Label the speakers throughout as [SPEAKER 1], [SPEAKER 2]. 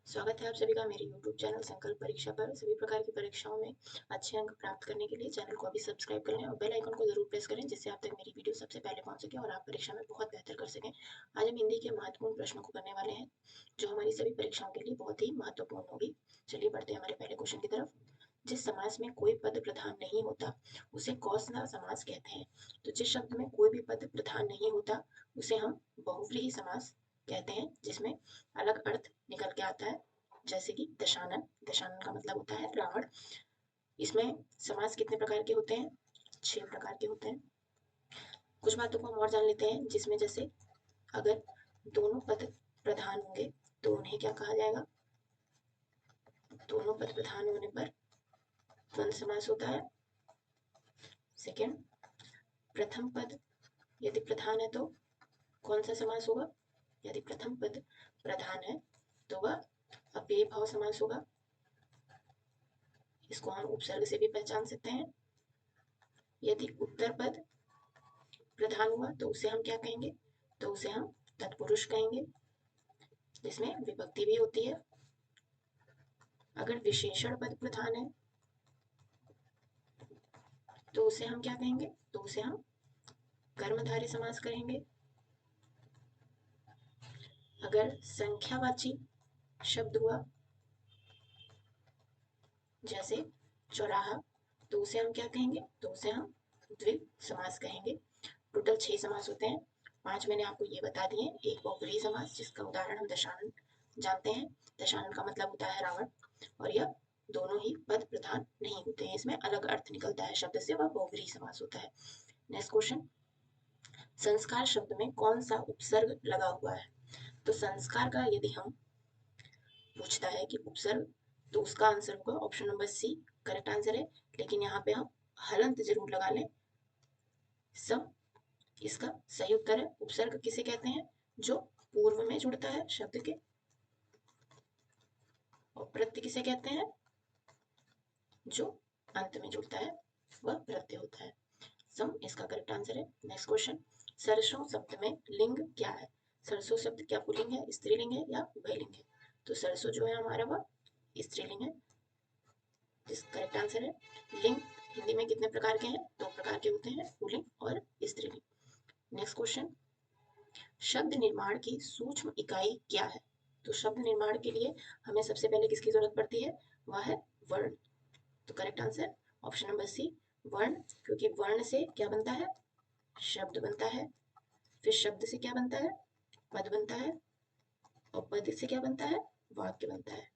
[SPEAKER 1] स्वागत है आप सभी का मेरे YouTube चैनल संकल्प परीक्षा पर। सभी प्रकार की परीक्षाओं में अच्छे अंक प्राप्त करने के लिए चैनल को अभी सब्सक्राइब कर लें और बेल आइकन को जरूर प्रेस करें, जिससे आप तक मेरी वीडियो सबसे पहले पहुंच सके और आप परीक्षा में बहुत बेहतर कर सकें। आज हम हिंदी के महत्वपूर्ण प्रश्नों को करने वाले हैं, जो हमारी सभी परीक्षाओं के लिए बहुत ही महत्वपूर्ण होगी। चलिए बढ़ते हैं हमारे पहले क्वेश्चन की तरफ। जिस समास में कोई पद प्रधान नहीं होता उसे कौन सा समास कहते हैं? तो जिस शब्द में कोई भी पद प्रधान नहीं होता उसे हम बहुव्रीहि समास कहते हैं, जिसमें अलग अर्थ निकल के आता है। जैसे कि दशानन, दशानन का मतलब होता है रावण। इसमें समास कितने प्रकार के होते हैं? 6 प्रकार के होते हैं। कुछ बातों को हम और जान लेते हैं, जिसमें जैसे अगर दोनों पद प्रधान होंगे तो उन्हें क्या कहा जाएगा? दोनों पद प्रधान होने पर द्वंद्व समास होता है। सेकंड, प्रथम पद यदि प्रधान है तो कौन सा समास होगा? यदि प्रथम पद प्रधान है तो वह अव्ययी भाव समास होगा। इसको हम उपसर्ग से भी पहचान सकते हैं। यदि उत्तर पद प्रधान हुआ तो उसे हम क्या कहेंगे? तो उसे हम तत्पुरुष कहेंगे, जिसमें विभक्ति भी होती है। अगर विशेषण पद प्रधान है तो उसे हम क्या कहेंगे? तो उसे हम कर्मधारय समास कहेंगे। अगर संख्यावाची शब्द हुआ जैसे चौराहा तो उसे हम क्या कहेंगे? तो उसे हम द्विगु समास कहेंगे। टोटल 6 समास होते हैं। 5 मैंने आपको ये बता दिए। एक बहुव्रीहि समास, जिसका उदाहरण हम दशानन जानते हैं। दशानन का मतलब होता है रावण, और यह दोनों ही पद प्रधान नहीं होते हैं। इसमें अलग अर्थ निकलता है शब्द से, वह बहुव्रीहि समास होता है। नेक्स्ट क्वेश्चन, संस्कार शब्द में कौन सा उपसर्ग लगा हुआ है? तो संस्कार का यदि हम पूछता है कि उपसर्ग, तो उसका आंसर होगा option number C, correct answer है। लेकिन यहाँ पे हम हलंत जरूर लगा लें। सम इसका सही उत्तर है। उपसर्ग किसे कहते हैं? जो पूर्व में जुड़ता है शब्द के। और प्रत्यय किसे कहते हैं? जो अंत में जुड़ता है, वह प्रत्यय होता है। सम इसका करेक्ट आंसर है। नेक्स्ट क्वेश्चन, सरसों शब्द में लिंग क्या है? सरसों शब्द क्या पुल्लिंग है, स्त्रीलिंग है या उभयलिंग है? तो सरसों जो है हमारा वह स्त्रीलिंग है, जिसका करेक्ट आंसर है। लिंग हिंदी में कितने प्रकार के हैं? 2 प्रकार के होते हैं, पुल्लिंग और स्त्रीलिंग। नेक्स्ट क्वेश्चन, शब्द निर्माण की सूक्ष्म इकाई क्या है? तो शब्द निर्माण के लिए हमें सबसे पहले किसकी जरूरत पड़ती है? वह है वर्ण। तो correct answer option number C, वर्ण। क्योंकि वर्ण से क्या बनता है? शब्द बनता है। फिर शब्द से क्या बनता है? पद बनता है। और पद से क्या बनता है? वाक्य बनता है।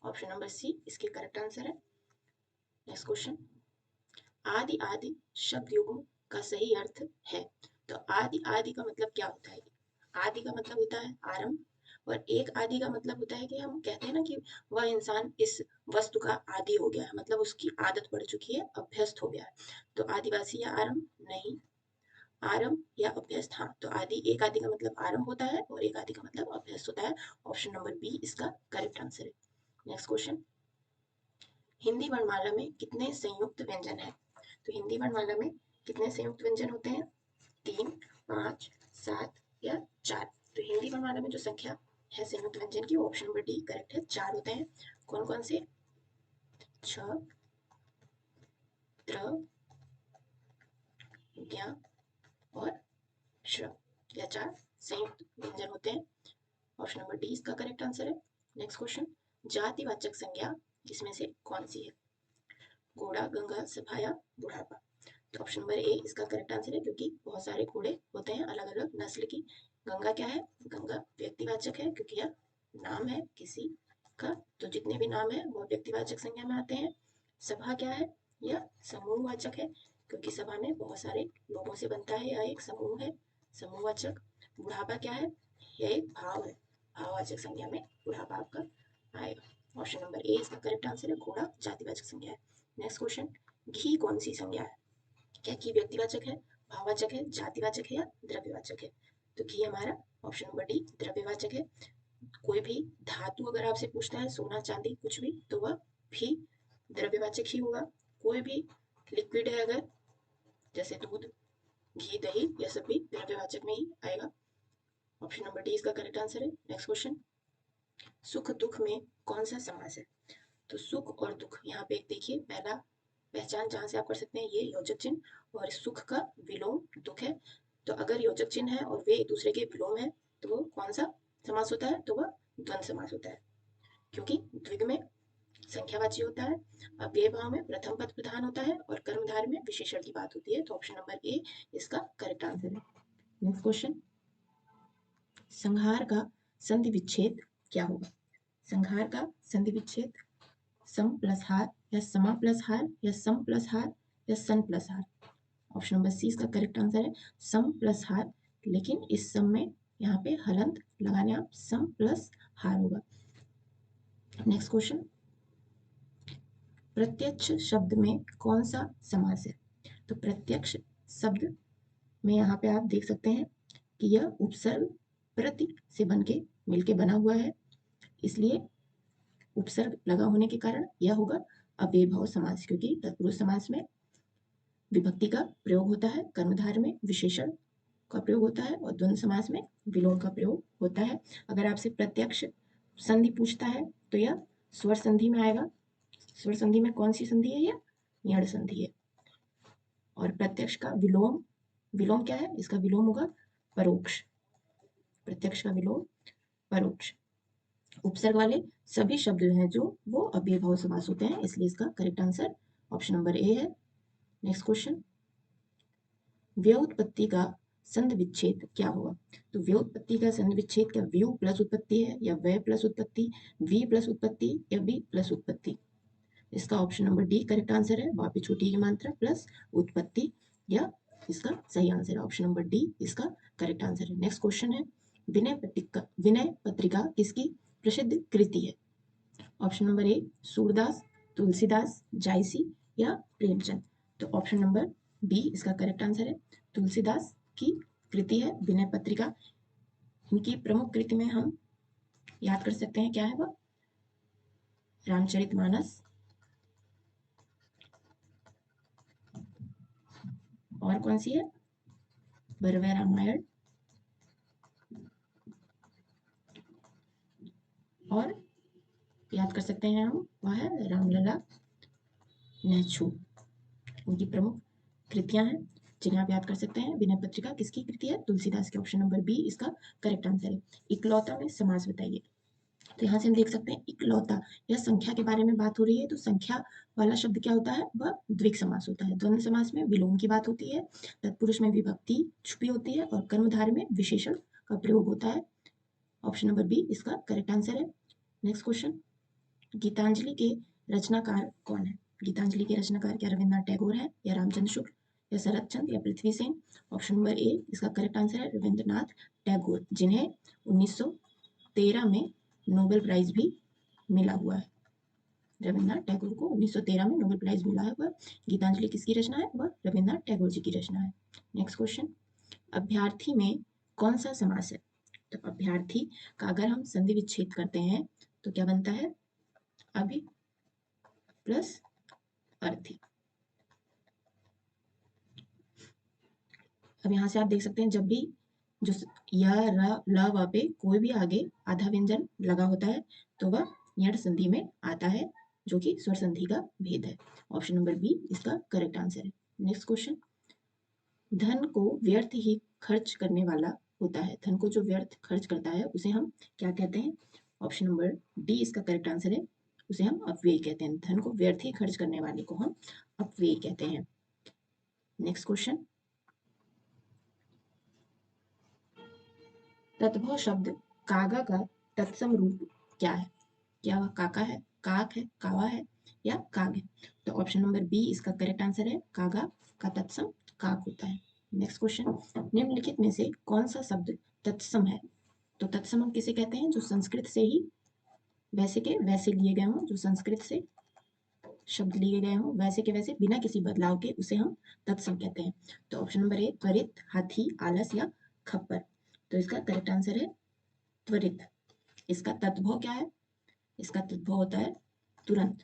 [SPEAKER 1] ऑप्शन नंबर सी इसके करेक्ट आंसर है। नेक्स्ट क्वेश्चन, आदि आदि शब्द युग्म का सही अर्थ है? तो आदि आदि का मतलब क्या होता है? आदि का मतलब होता है आरंभ, और एक आदि का मतलब होता है कि हम कहते हैं ना कि वह इंसान इस वस्तु का आदि हो गया है, मतलब उसकी आदत पड़ चुकी है, अभ्यस्त हो गया है। तो आदिवासी या आरंभ नहीं, आरंभ या अभ्यस्त। हाँ, तो आदि, एक आदि का मतलब आरंभ होता है और एक आदि का मतलब अभ्यस्त होता है। ऑप्शन नंबर बी इसका करेक्ट आंसर है। नेक्स्ट क्वेश्चन, हिंदी वर्णमाला में कितने संयुक्त व्यंजन है? तो हिंदी वर्णमाला में कितने संयुक्त व्यंजन होते हैं? 3, 5, 7 या 4? तो हिंदी वर्णमाला में जो संख्या है संयुक्त व्यंजन की, ऑप्शन नंबर डी करेक्ट है, 4 होते हैं। कौन कौन से? छ, त्र, ज्ञ और श्र, या 4 संयुक्त व्यंजन होते हैं। ऑप्शन नंबर डी इसका करेक्ट आंसर है। नेक्स्ट क्वेश्चन, जातिवाचक संज्ञा इसमें से कौन सी है? घोड़ा, गंगा, सफाया, बुढ़ापा? तो ऑप्शन नंबर ए इसका करेक्ट आंसर है, क्योंकि बहुत सारे घोड़े होते हैं अलग अलग नस्ल की। गंगा क्या है? गंगा व्यक्तिवाचक है, क्योंकि यह नाम है किसी का। तो जितने भी नाम है वो व्यक्तिवाचक संज्ञा में आते हैं। सभा क्या है? यह समूहवाचक है, क्योंकि सभा में बहुत सारे लोगों से बनता है, यह एक समूह है, समूहवाचक। बुढ़ापा क्या है? यह एक भाव है, भाववाचक संज्ञा में बुढ़ापा आपका आएगा। ऑप्शन नंबर ए इसका करेक्ट आंसर है, घोड़ा जातिवाचक संज्ञा है। नेक्स्ट क्वेश्चन, घी कौन सी संज्ञा है? क्या घी व्यक्तिवाचक है, भाववाचक है, जातिवाचक है या द्रव्यवाचक है? तो घी हमारा ऑप्शन नंबर डी द्रव्यवाचक है। कोई भी धातु अगर आपसे पूछता है, सोना चांदी कुछ भी, तो वह भी द्रव्यवाचक ही होगा। कोई भी लिक्विड है अगर, जैसे दूध, घी, दही, यह सब भी द्रव्यवाचक में ही आएगा। ऑप्शन नंबर डी इसका करेक्ट आंसर है। नेक्स्ट क्वेश्चन, सुख दुख में कौन सा समास है? तो सुख और दुख, यहाँ पे एक देखिए पहला पहचान जहाँ से आप कर सकते हैं, ये योजक चिन्ह और सुख का विलोम दुख है। तो अगर योजक चिन्ह है और वे एक दूसरे के विलोम है तो वो कौन सा समास होता है? तो वह द्वंद्व समास होता है, क्योंकि द्विग में संख्यावाची होता है, अव्यय भाव में प्रथम पद प्रधान होता है और कर्मधारय में विशेषण की बात होती है। तो ऑप्शन नंबर ए इसका करेक्ट आंसर है। नेक्स्ट क्वेश्चन, संहार का संधि विच्छेद क्या होगा? संहार का संधि विच्छेद सम प्लस हार या समा प्लस हार या सम प्लस हार या सन प्लस हार। ऑप्शन नंबर सी इसका करेक्ट आंसर है, सम प्लस हार। लेकिन इस सम में यहाँ पे हलंत लगाने आप सम प्लस हार होगा। नेक्स्ट क्वेश्चन, प्रत्यक्ष शब्द में कौन सा समास है? तो प्रत्यक्ष शब्द में यहाँ पे आप देख सकते हैं कि यह उपसर्ग प्रति से बनके मिलके बना हुआ है, इसलिए उपसर्ग लगा होने के कारण यह होगा अव्ययभाव समास, क्योंकि तत्पुरुष समास में विभक्ति का प्रयोग होता है, कर्मधारय में विशेषण का प्रयोग होता है और द्वंद्व समास में विलोम का प्रयोग होता है। अगर आपसे प्रत्यक्ष संधि पूछता है तो यह स्वर संधि में आएगा। स्वर संधि में कौन सी संधि है? यह यण संधि है। और प्रत्यक्ष का विलोम, विलोम क्या है? इसका विलोम होगा परोक्ष। प्रत्यक्ष का विलोम परोक्ष। उपसर्ग वाले सभी शब्द हैं जो वो अव्ययभाव समास होते हैं, इसलिए इसका correct answer option number A है। नेक्स्ट क्वेश्चन, व्युत्पत्ति का संधि विच्छेद क्या होगा? तो व्युत्पत्ति का संधि विच्छेद क्या व्यू प्लस उत्पत्ति है या व्यय प्लस उत्पत्ति, वी प्लस उत्पत्ति या बी प्लस उत्पत्ति? इसका option number D correct answer है, वहां पे छोटी की मात्रा प्लस उत्पत्ति, या इसका सही आंसर है ऑप्शन नंबर डी इसका करेक्ट आंसर है। नेक्स्ट क्वेश्चन है, विनय पत्रिका किसकी प्रसिद्ध कृति है? ऑप्शन नंबर ए सूरदास, तुलसीदास, जायसी या प्रेमचंद। तो ऑप्शन नंबर बी इसका करेक्ट आंसर है, तुलसीदास की कृति है विनय पत्रिका। इनकी प्रमुख कृति में हम याद कर सकते हैं, क्या है वह? रामचरितमानस, और कौन सी है? भरवे रामायण, और याद कर सकते हैं हम वह है रामलला नेछू। उनकी प्रमुख कृतियां हैं जिन्हें आप याद कर सकते हैं। विनय पत्रिका किसकी कृति है? तुलसीदास की। ऑप्शन नंबर बी इसका करेक्ट आंसर है। इकलौता में समास बताइए। तो यहाँ से हम देख सकते हैं इकलौता, यह संख्या के बारे में बात हो रही है, तो संख्या वाला शब्द क्या होता है? वह द्विग समास होता है। द्वंद्व समास में विलोम की बात होती है, तत्पुरुष में विभक्ति छुपी होती है और कर्मधारय में विशेषण का प्रयोग होता है। ऑप्शन नंबर बी इसका करेक्ट आंसर है। नेक्स्ट क्वेश्चन, गीतांजलि के रचनाकार कौन है? गीतांजलि के रचनाकार क्या रविन्द्रनाथ टैगोर है या रामचंद्र शुक्ल या शरद चंद्र या पृथ्वी सेन? ऑप्शन नंबर ए इसका करेक्ट आंसर है रविन्द्रनाथ टैगोर, जिन्हें 1913 में नोबेल प्राइज भी मिला हुआ है। रविन्द्रनाथ टैगोर को 1913 में नोबेल प्राइज मिला है। वह गीतांजलि किसकी रचना है? वह रविन्द्रनाथ टैगोर जी की रचना है। नेक्स्ट क्वेश्चन, अभ्यर्थी में कौन सा समास है? तो अभ्यर्थी का अगर हम संधि विच्छेद करते हैं तो क्या बनता है? अभि प्लस अर्थी। अब यहाँ से आप देख सकते हैं, जब भी जो य र ल व पे कोई भी आगे आधा व्यंजन लगा होता है तो वह यण संधि में आता है, जो कि स्वर संधि का भेद है। ऑप्शन नंबर बी इसका करेक्ट आंसर है। नेक्स्ट क्वेश्चन, धन को व्यर्थ ही खर्च करने वाला होता है। धन को जो व्यर्थ खर्च करता है उसे हम क्या कहते हैं? ऑप्शन नंबर डी इसका करेक्ट आंसर है, उसे हम अपव्यय कहते हैं। धन को व्यर्थ ही खर्च करने वाले को हम अपव्यय कहते हैं। नेक्स्ट क्वेश्चन, तद्भव शब्द कागा का तत्सम रूप क्या है? क्या वह काका है, काक है, कावा है या काग है? तो ऑप्शन नंबर बी इसका करेक्ट आंसर है, कागा का तत्सम काक होता है। नेक्स्ट क्वेश्चन, निम्नलिखित में से कौन सा शब्द तत्सम है? तो तत्सम हम किसे कहते हैं? जो संस्कृत से ही वैसे के वैसे लिए गए हों, जो संस्कृत से शब्द लिए गए हों वैसे के वैसे बिना किसी बदलाव के, उसे हम तत्सम कहते हैं। तो ऑप्शन नंबर ए त्वरित, हाथी, आलस या खप्पर। तो इसका करेक्ट आंसर है त्वरित। इसका तद्भव क्या है? इसका तद्भव होता है तुरंत।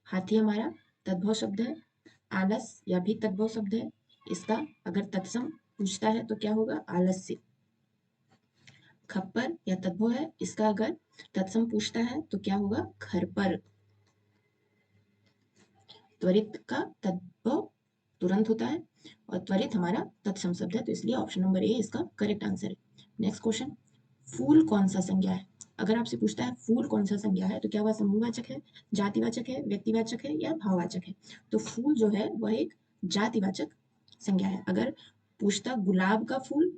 [SPEAKER 1] हाथी हमारा तद्भव शब्द है, आलस या भी तद्भव शब्द है। इसका अगर तत्सम पूछता है तो क्या होगा? आलस्य। खप्पर या तद्भव है, इसका अगर तत्सम पूछता है तो क्या होगा, घर पर। त्वरित का तद्भव तुरंत होता है और त्वरित हमारा तत्सम शब्द है, तो इसलिए ऑप्शन नंबर ए इसका करेक्ट आंसर है। नेक्स्ट क्वेश्चन, फूल कौन सा संज्ञा है। अगर आपसे पूछता है फूल कौन सा संज्ञा है, तो क्या वह समूहवाचक है, जातिवाचक है, व्यक्तिवाचक है या भाववाचक है। तो फूल जो है वह एक जातिवाचक संज्ञा है। अगर पूछता गुलाब का फूल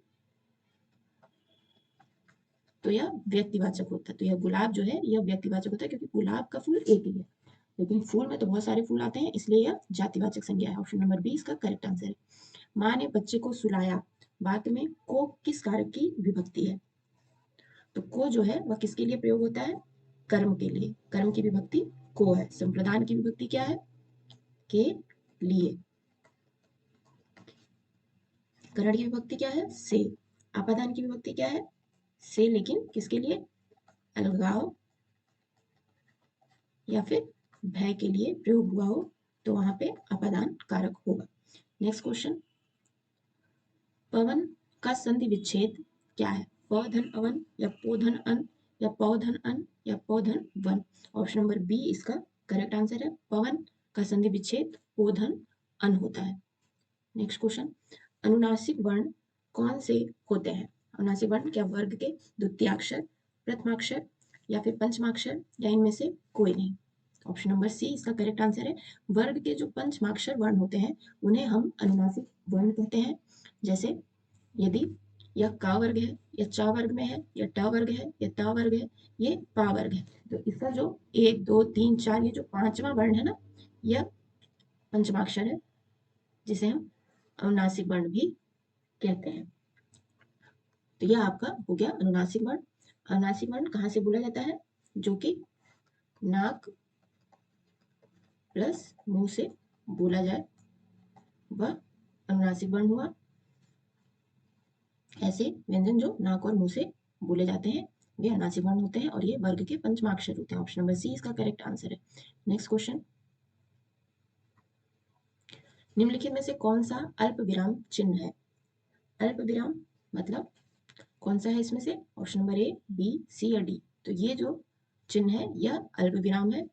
[SPEAKER 1] तो यह व्यक्तिवाचक होता है, तो यह गुलाब जो है यह व्यक्तिवाचक होता है, क्योंकि गुलाब का फूल एक ही है। लेकिन फूल में तो बहुत सारे फूल आते हैं, इसलिए यह जातिवाचक संज्ञा है। ऑप्शन नंबर बी इसका करेक्ट आंसर है। माँ ने बच्चे को सुलाया, वाक्य में को किस कारक की विभक्ति है। तो को जो है वह किसके लिए प्रयोग होता है, कर्म के लिए। कर्म की विभक्ति को है। संप्रदान की विभक्ति क्या है, के लिए। करण की विभक्ति क्या है, से। आपादान की विभक्ति क्या है, से, लेकिन किसके लिए, अलगाव या फिर भय के लिए प्रयोग हुआ हो तो वहां पे अपादान कारक होगा। नेक्स्ट क्वेश्चन, पवन का संधि विच्छेद क्या है। पधन अवन या पोधन अन या पौधन अन या पौधन वन। ऑप्शन नंबर बी इसका करेक्ट आंसर है। पवन का संधि विच्छेद पोधन अन होता है। नेक्स्ट क्वेश्चन, अनुनासिक वर्ण कौन से होते हैं। अनुनासिक वर्ण क्या वर्ग के द्वितीयाक्षर, प्रथमाक्षर या फिर पंचमाक्षर या इनमें से कोई नहीं। ऑप्शन नंबर सी इसका करेक्ट आंसर है। वर्ग के जो पंचमाक्षर वर्ण होते हैं उन्हें हम अनुनासिक वर्ण कहते हैं। जैसे यदि यह का वर्ग है, या चा वर्ग में है, या ट वर्ग है, या ता वर्ग है, ये पा वर्ग है, तो इसका जो 1 2 3 4 ये जो पांचवा वर्ण है ना, यह पंचमाक्षर है, जिसे हम अनुनासिक वर्ण भी कहते हैं। तो यह आपका हो गया अनुनासिक वर्ण। अनुनासिक वर्ण कहाँ से बोला जाता है, जो कि नाक प्लस मुंह से बोला जाए, वह अनुनासिक वर्ण हुआ। ऐसे व्यंजन जो नाक और मुंह से बोले जाते हैं वे अनुनासिक वर्ण होते हैं और ये वर्ग के पंचमाक्षर होते हैं। ऑप्शन नंबर सी इसका करेक्ट आंसर है। नेक्स्ट क्वेश्चन, निम्नलिखित में से कौन सा अल्प विराम चिन्ह है। अल्प विराम मतलब कौन सा है इसमें से, ऑप्शन नंबर ए, बी, सी या डी। तो ये जो चिन्ह है यह अल्प विराम है।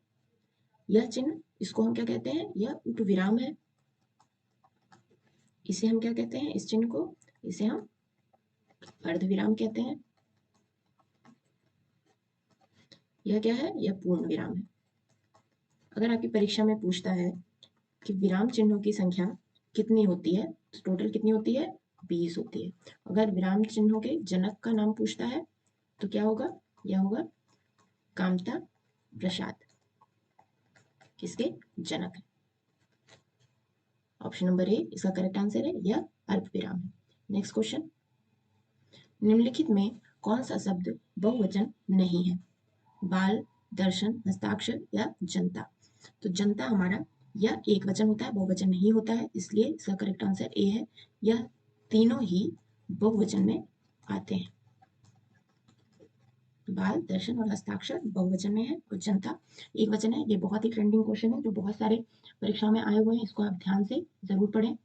[SPEAKER 1] यह चिन्ह, इसको हम क्या कहते हैं, यह उपविराम है। इसे हम क्या कहते हैं, इस चिन्ह को, इसे हम अर्धविराम कहते हैं। यह क्या है, यह पूर्ण विराम है। अगर आपकी परीक्षा में पूछता है कि विराम चिन्हों की संख्या कितनी होती है, तो टोटल कितनी होती है, 20 होती है। अगर विराम चिन्हों के जनक का नाम पूछता है तो क्या होगा, यह होगा कामता प्रसाद, किसके जनक है। ऑप्शन नंबर ए इसका करेक्ट आंसर है, यह अल्प विराम है। नेक्स्ट क्वेश्चन, निम्नलिखित में कौन सा शब्द बहुवचन नहीं है। बाल, दर्शन, हस्ताक्षर या जनता। तो जनता हमारा यह एक वचन होता है, बहुवचन नहीं होता है, इसलिए इसका करेक्ट आंसर ए है। यह तीनों ही बहुवचन में आते हैं। बाल, दर्शन और हस्ताक्षर बहुवचन में है और जनता एक वचन है। ये बहुत ही ट्रेंडिंग क्वेश्चन है जो बहुत सारे परीक्षाओं में आए हुए हैं, इसको आप ध्यान से जरूर पढ़ें।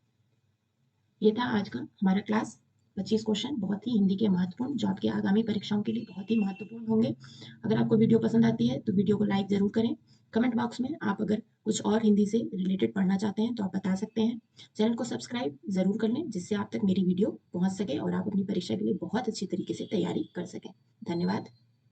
[SPEAKER 1] ये था आज का हमारा क्लास। 25 क्वेश्चन बहुत ही हिंदी के महत्वपूर्ण, जो आपके आगामी परीक्षाओं के लिए बहुत ही महत्वपूर्ण होंगे। अगर आपको वीडियो पसंद आती है तो वीडियो को लाइक जरूर करें। कमेंट बॉक्स में आप अगर कुछ और हिंदी से रिलेटेड पढ़ना चाहते हैं तो आप बता सकते हैं। चैनल को सब्सक्राइब जरूर कर लें, जिससे आप तक मेरी वीडियो पहुंच सके और आप अपनी परीक्षा के लिए बहुत अच्छी तरीके से तैयारी कर सकें। धन्यवाद।